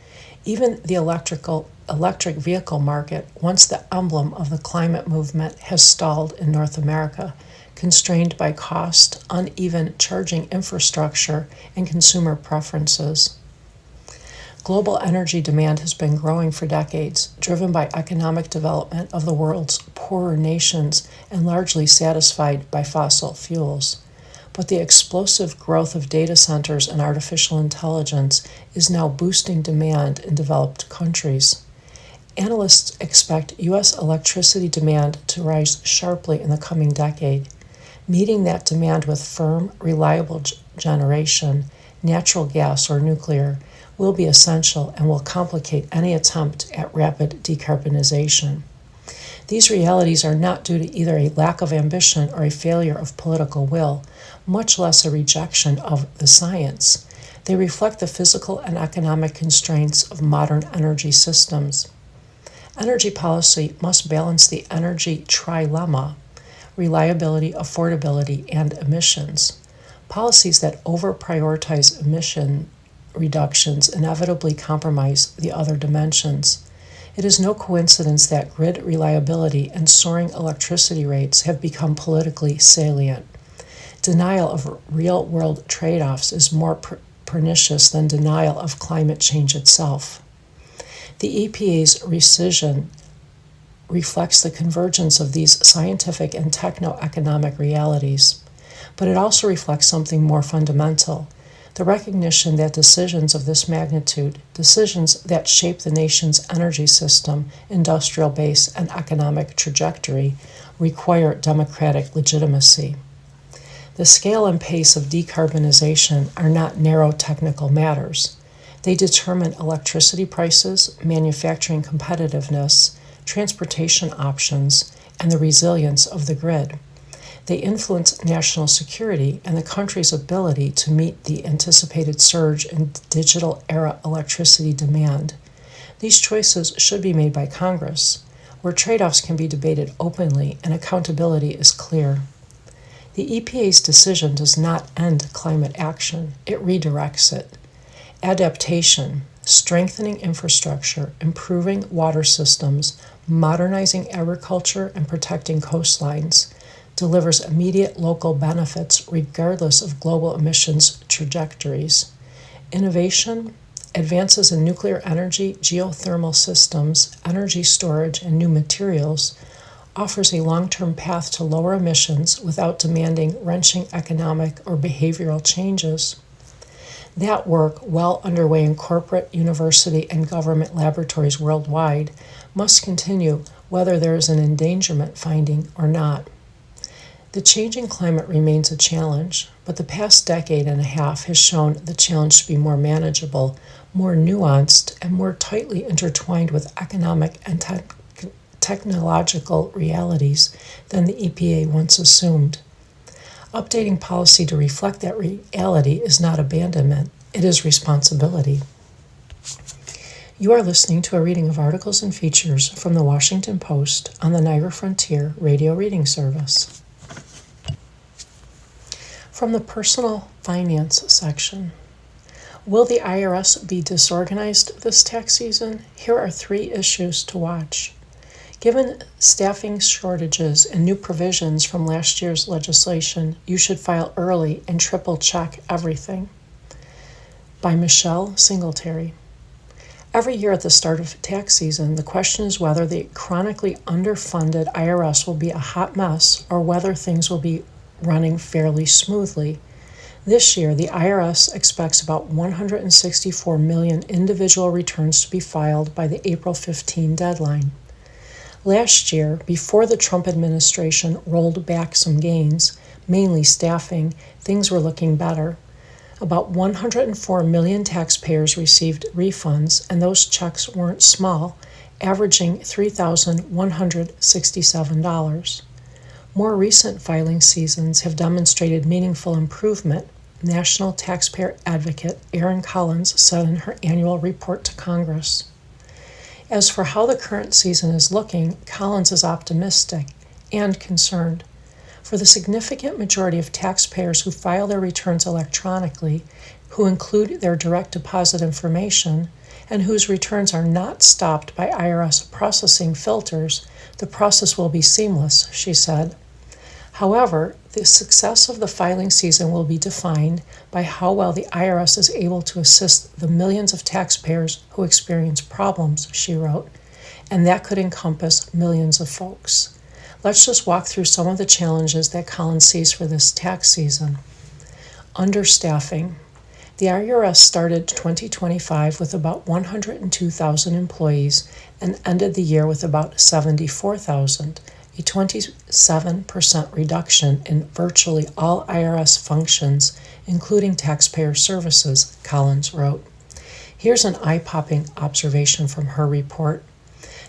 Even the electric vehicle market, once the emblem of the climate movement, has stalled in North America, constrained by cost, uneven charging infrastructure, and consumer preferences. Global energy demand has been growing for decades, driven by economic development of the world's poorer nations and largely satisfied by fossil fuels. But the explosive growth of data centers and artificial intelligence is now boosting demand in developed countries. Analysts expect U.S. electricity demand to rise sharply in the coming decade. Meeting that demand with firm, reliable generation, natural gas or nuclear, will be essential and will complicate any attempt at rapid decarbonization. These realities are not due to either a lack of ambition or a failure of political will, much less a rejection of the science. They reflect the physical and economic constraints of modern energy systems. Energy policy must balance the energy trilemma: reliability, affordability, and emissions. Policies that over-prioritize emission reductions inevitably compromise the other dimensions. It is no coincidence that grid reliability and soaring electricity rates have become politically salient. Denial of real-world trade-offs is more pernicious than denial of climate change itself. The EPA's rescission reflects the convergence of these scientific and techno-economic realities, but it also reflects something more fundamental: the recognition that decisions of this magnitude, decisions that shape the nation's energy system, industrial base, and economic trajectory, require democratic legitimacy. The scale and pace of decarbonization are not narrow technical matters. They determine electricity prices, manufacturing competitiveness, transportation options, and the resilience of the grid. They influence national security and the country's ability to meet the anticipated surge in digital-era electricity demand. These choices should be made by Congress, where trade-offs can be debated openly and accountability is clear. The EPA's decision does not end climate action, it redirects it. Adaptation, strengthening infrastructure, improving water systems, modernizing agriculture, and protecting coastlines delivers immediate local benefits regardless of global emissions trajectories. Innovation, advances in nuclear energy, geothermal systems, energy storage, and new materials offers a long-term path to lower emissions without demanding wrenching economic or behavioral changes. That work, well underway in corporate, university, and government laboratories worldwide, must continue whether there is an endangerment finding or not. The changing climate remains a challenge, but the past decade and a half has shown the challenge to be more manageable, more nuanced, and more tightly intertwined with economic and technological realities than the EPA once assumed. Updating policy to reflect that reality is not abandonment, it is responsibility. You are listening to a reading of articles and features from the Washington Post on the Niagara Frontier Radio Reading Service. From the Personal Finance section. Will the IRS be disorganized this tax season? Here are 3 issues to watch. Given staffing shortages and new provisions from last year's legislation, you should file early and triple check everything. By Michelle Singletary. Every year at the start of tax season, the question is whether the chronically underfunded IRS will be a hot mess or whether things will be running fairly smoothly. This year, the IRS expects about 164 million individual returns to be filed by the April 15 deadline. Last year, before the Trump administration rolled back some gains, mainly staffing, things were looking better. About 104 million taxpayers received refunds, and those checks weren't small, averaging $3,167. More recent filing seasons have demonstrated meaningful improvement, National Taxpayer Advocate Erin Collins said in her annual report to Congress. As for how the current season is looking, Collins is optimistic and concerned. For the significant majority of taxpayers who file their returns electronically, who include their direct deposit information, and whose returns are not stopped by IRS processing filters, the process will be seamless, she said. However, the success of the filing season will be defined by how well the IRS is able to assist the millions of taxpayers who experience problems, she wrote, and that could encompass millions of folks. Let's just walk through some of the challenges that Collins sees for this tax season. Understaffing. The IRS started 2025 with about 102,000 employees and ended the year with about 74,000. A 27% reduction in virtually all IRS functions, including taxpayer services, Collins wrote. Here's an eye-popping observation from her report.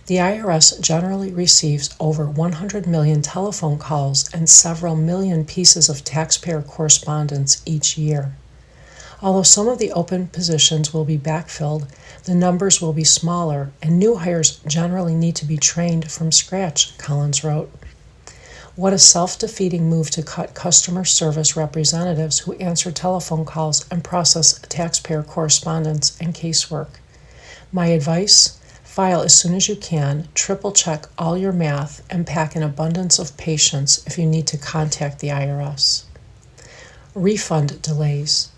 The IRS generally receives over 100 million telephone calls and several million pieces of taxpayer correspondence each year. Although some of the open positions will be backfilled, the numbers will be smaller, and new hires generally need to be trained from scratch, Collins wrote. What a self-defeating move to cut customer service representatives who answer telephone calls and process taxpayer correspondence and casework. My advice? File as soon as you can, triple check all your math, and pack an abundance of patience if you need to contact the IRS. Refund delays.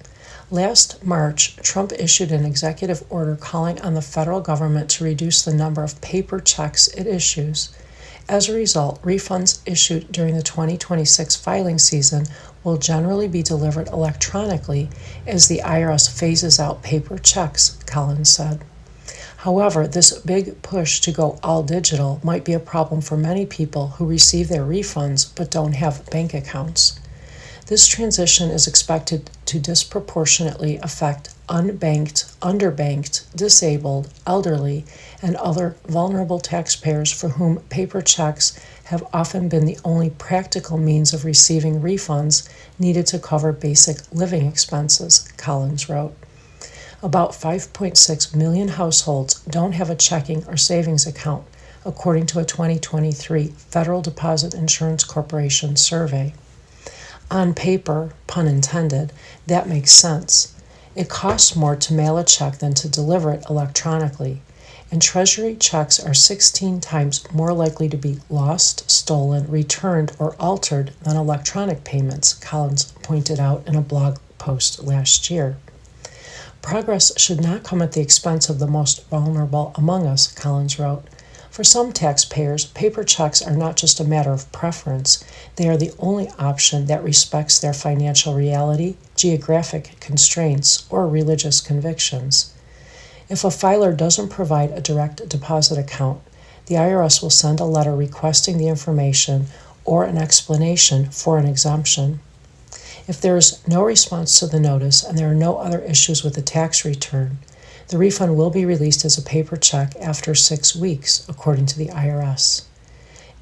Last March, Trump issued an executive order calling on the federal government to reduce the number of paper checks it issues. As a result, refunds issued during the 2026 filing season will generally be delivered electronically as the IRS phases out paper checks, Collins said. However, this big push to go all digital might be a problem for many people who receive their refunds but don't have bank accounts. This transition is expected to disproportionately affect unbanked, underbanked, disabled, elderly, and other vulnerable taxpayers for whom paper checks have often been the only practical means of receiving refunds needed to cover basic living expenses, Collins wrote. About 5.6 million households don't have a checking or savings account, according to a 2023 Federal Deposit Insurance Corporation survey. On paper, pun intended, that makes sense. It costs more to mail a check than to deliver it electronically, and Treasury checks are 16 times more likely to be lost, stolen, returned, or altered than electronic payments, Collins pointed out in a blog post last year. Progress should not come at the expense of the most vulnerable among us, Collins wrote. For some taxpayers, paper checks are not just a matter of preference, they are the only option that respects their financial reality, geographic constraints, or religious convictions. If a filer doesn't provide a direct deposit account, the IRS will send a letter requesting the information or an explanation for an exemption. If there is no response to the notice and there are no other issues with the tax return, the refund will be released as a paper check after 6 weeks, according to the IRS.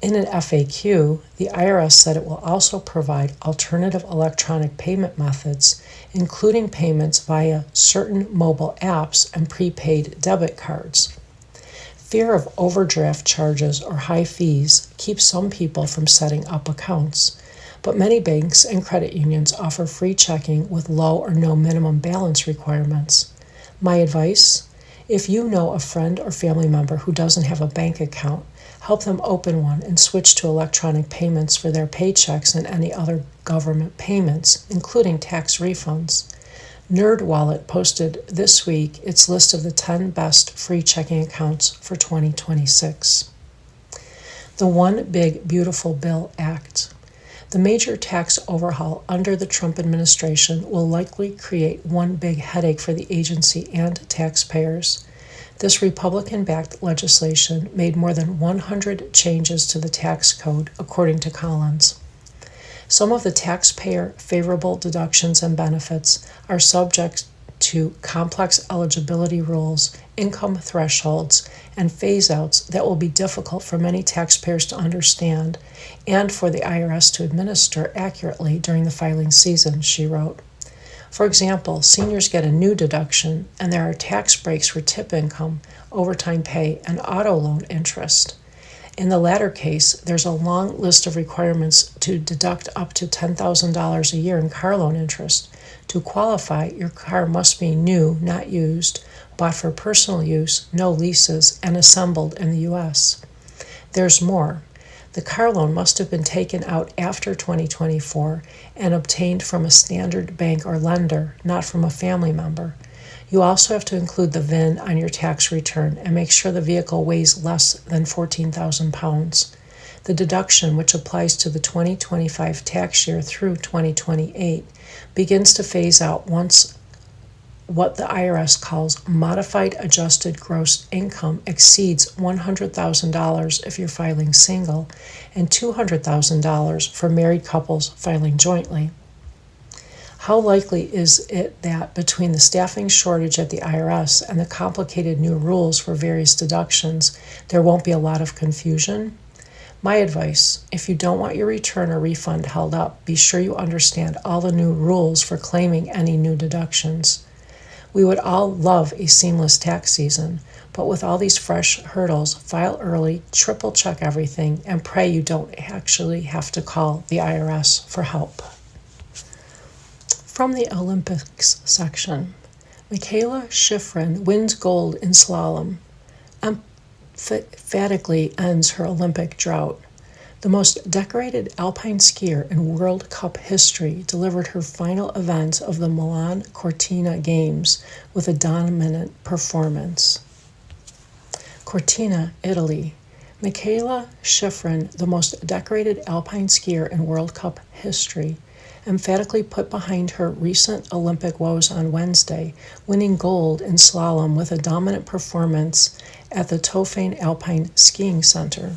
In an FAQ, the IRS said it will also provide alternative electronic payment methods, including payments via certain mobile apps and prepaid debit cards. Fear of overdraft charges or high fees keeps some people from setting up accounts, but many banks and credit unions offer free checking with low or no minimum balance requirements. My advice: if you know a friend or family member who doesn't have a bank account, help them open one and switch to electronic payments for their paychecks and any other government payments, including tax refunds. NerdWallet posted this week its list of the 10 best free checking accounts for 2026. The One Big Beautiful Bill Act. The major tax overhaul under the Trump administration will likely create one big headache for the agency and taxpayers. This Republican-backed legislation made more than 100 changes to the tax code, according to Collins. Some of the taxpayer-favorable deductions and benefits are subject to complex eligibility rules, income thresholds, and phase-outs that will be difficult for many taxpayers to understand and for the IRS to administer accurately during the filing season, she wrote. For example, seniors get a new deduction, and there are tax breaks for tip income, overtime pay, and auto loan interest. In the latter case, there's a long list of requirements to deduct up to $10,000 a year in car loan interest. To qualify, your car must be new, not used, bought for personal use, no leases, and assembled in the U.S. There's more. The car loan must have been taken out after 2024 and obtained from a standard bank or lender, not from a family member. You also have to include the VIN on your tax return and make sure the vehicle weighs less than 14,000 pounds. The deduction, which applies to the 2025 tax year through 2028, begins to phase out once what the IRS calls modified adjusted gross income exceeds $100,000 if you're filing single and $200,000 for married couples filing jointly. How likely is it that between the staffing shortage at the IRS and the complicated new rules for various deductions, there won't be a lot of confusion? My advice: if you don't want your return or refund held up, be sure you understand all the new rules for claiming any new deductions. We would all love a seamless tax season, but with all these fresh hurdles, file early, triple check everything, and pray you don't actually have to call the IRS for help. From the Olympics section, Mikaela Shiffrin wins gold in slalom, emphatically ends her Olympic drought. The most decorated alpine skier in World Cup history delivered her final event of the Milan Cortina Games with a dominant performance. Cortina, Italy. Mikaela Shiffrin, the most decorated alpine skier in World Cup history, emphatically put behind her recent Olympic woes on Wednesday, winning gold in slalom with a dominant performance at the Tofane Alpine Skiing Center.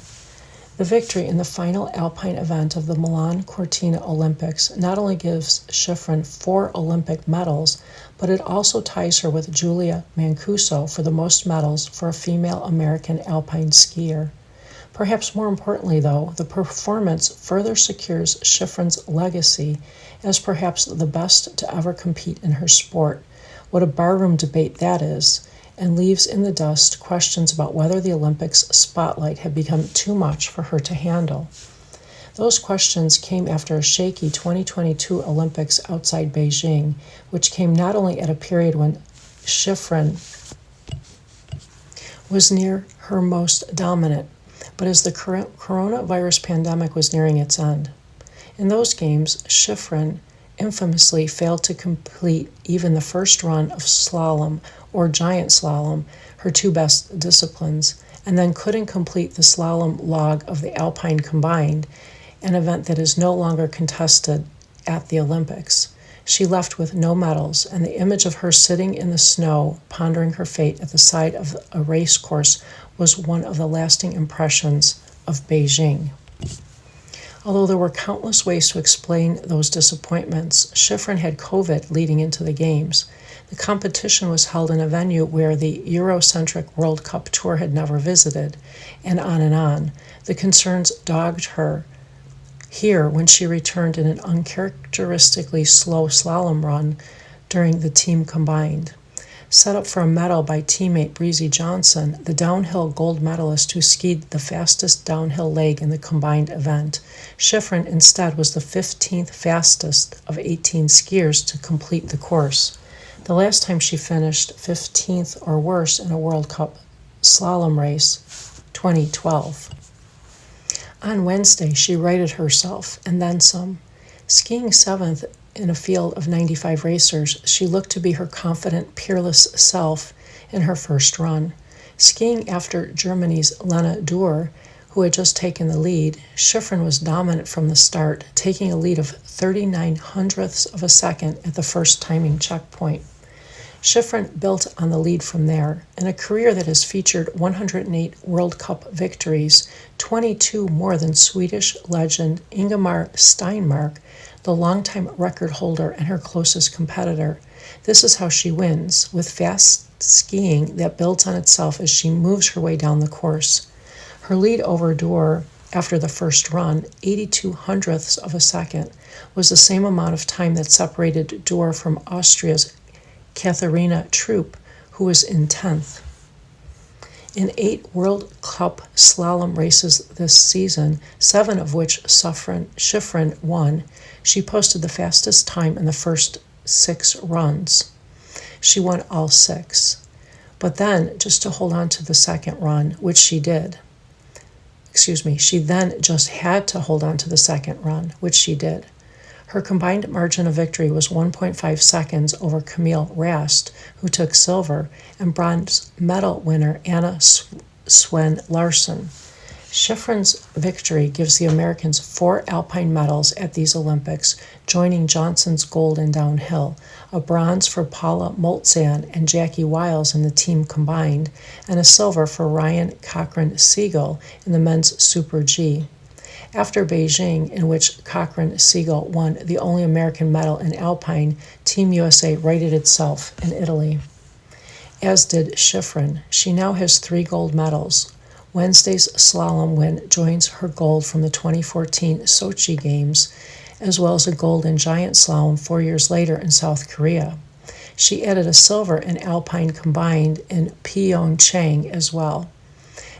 The victory in the final alpine event of the Milan Cortina Olympics not only gives Shiffrin 4 Olympic medals, but it also ties her with Julia Mancuso for the most medals for a female American alpine skier. Perhaps more importantly, though, the performance further secures Shiffrin's legacy as perhaps the best to ever compete in her sport. What a barroom debate that is, and leaves in the dust questions about whether the Olympics spotlight had become too much for her to handle. Those questions came after a shaky 2022 Olympics outside Beijing, which came not only at a period when Shiffrin was near her most dominant, but as the coronavirus pandemic was nearing its end. In those games, Shiffrin infamously failed to complete even the first run of slalom or giant slalom, her two best disciplines, and then couldn't complete the slalom log of the Alpine combined, an event that is no longer contested at the Olympics. She left with no medals, and the image of her sitting in the snow, pondering her fate at the side of a race course, was one of the lasting impressions of Beijing. Although there were countless ways to explain those disappointments, Shiffrin had COVID leading into the Games. The competition was held in a venue where the Eurocentric World Cup Tour had never visited, and on and on. The concerns dogged her here when she returned in an uncharacteristically slow slalom run during the team combined. Set up for a medal by teammate Breezy Johnson, the downhill gold medalist who skied the fastest downhill leg in the combined event, Shiffrin instead was the 15th fastest of 18 skiers to complete the course. The last time she finished 15th or worse in a World Cup slalom race, 2012. On Wednesday, she righted herself, and then some. Skiing 7th in a field of 95 racers, she looked to be her confident, peerless self in her first run. Skiing after Germany's Lena Dürr, who had just taken the lead, Shiffrin was dominant from the start, taking a lead of 39 hundredths of a second at the first timing checkpoint. Shiffrin built on the lead from there. In a career that has featured 108 World Cup victories, 22 more than Swedish legend Ingemar Steinmark, the longtime record holder and her closest competitor. This is how she wins, with fast skiing that builds on itself as she moves her way down the course. Her lead over Dürr after the first run, 82 hundredths of a second, was the same amount of time that separated Dürr from Austria's Katharina Troop, who was in 10th. In 8 World Cup slalom races this season, 7 of which Shiffrin won, she posted the fastest time in the first 6 runs. She won all 6. But then, just to hold on to the second run, which she did. She then just had to hold on to the second run, which she did. Her combined margin of victory was 1.5 seconds over Camille Rast, who took silver, and bronze medal winner Anna Swen Larsen. Shiffrin's victory gives the Americans 4 Alpine medals at these Olympics, joining Johnson's gold in downhill, a bronze for Paula Moltzan and Jackie Wiles in the team combined, and a silver for Ryan Cochran-Siegel in the men's Super G. After Beijing, in which Cochran-Siegel won the only American medal in Alpine, Team USA righted itself in Italy. As did Shiffrin. She now has 3 gold medals. Wednesday's slalom win joins her gold from the 2014 Sochi Games, as well as a gold in giant slalom 4 years later in South Korea. She added a silver in Alpine combined in Pyeongchang as well.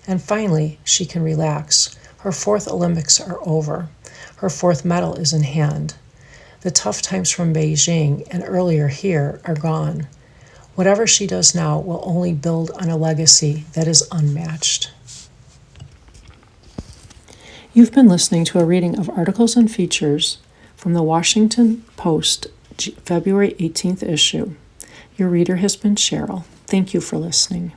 And finally, she can relax. Her 4th Olympics are over. Her 4th medal is in hand. The tough times from Beijing and earlier here are gone. Whatever she does now will only build on a legacy that is unmatched. You've been listening to a reading of articles and features from the Washington Post, February 18th issue. Your reader has been Cheryl. Thank you for listening.